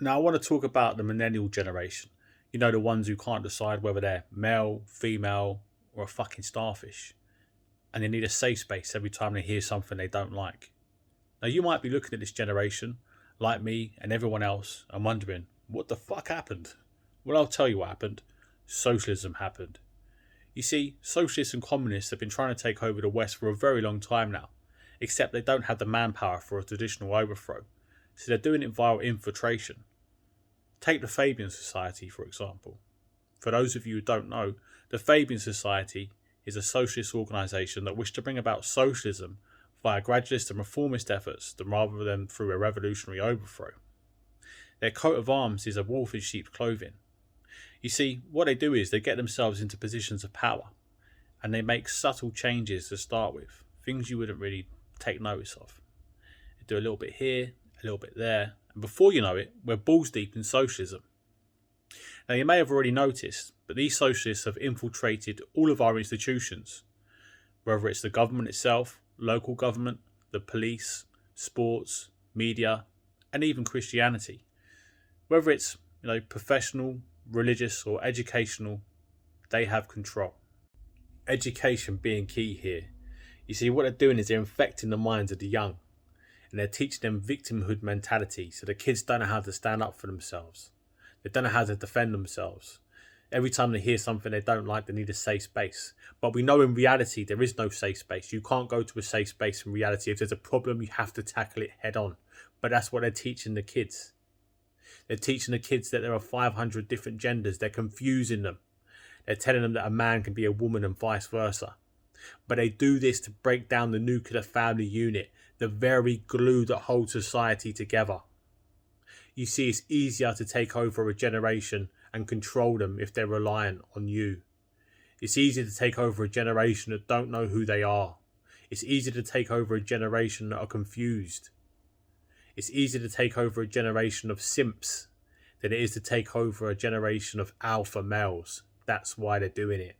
Now, I want to talk about the millennial generation. You know, the ones who can't decide whether they're male, female, or a fucking starfish. And they need a safe space every time they hear something they don't like. Now, you might be looking at this generation, like me and everyone else, and wondering, what the fuck happened? Well, I'll tell you what happened. Socialism happened. You see, socialists and communists have been trying to take over the West for a very long time now, except they don't have the manpower for a traditional overthrow, so they're doing it via infiltration. Take the Fabian Society, for example. For those of you who don't know, the Fabian Society is a socialist organisation that wished to bring about socialism via gradualist and reformist efforts rather than through a revolutionary overthrow. Their coat of arms is a wolf in sheep's clothing. You see, what they do is they get themselves into positions of power and they make subtle changes to start with, things you wouldn't really take notice of. They do a little bit here, a little bit there, and before you know it, we're balls deep in socialism. Now, you may have already noticed, but these socialists have infiltrated all of our institutions, whether it's the government itself, local government, the police, sports, media, and even Christianity. Whether it's professional, religious, or educational, they have control. Education being key here. You see, what they're doing is they're infecting the minds of the young, and they're teaching them victimhood mentality, so the kids don't know how to stand up for themselves. They don't know how to defend themselves. Every time they hear something they don't like, they need a safe space. But we know in reality there is no safe space. You can't go to a safe space in reality. If there's a problem, you have to tackle it head on. But that's what they're teaching the kids. They're teaching the kids that there are 500 different genders. They're confusing them. They're telling them that a man can be a woman and vice versa. But they do this to break down the nuclear family unit, the very glue that holds society together. You see, it's easier to take over a generation and control them if they're reliant on you. It's easier to take over a generation that don't know who they are. It's easier to take over a generation that are confused. It's easier to take over a generation of simps than it is to take over a generation of alpha males. That's why they're doing it.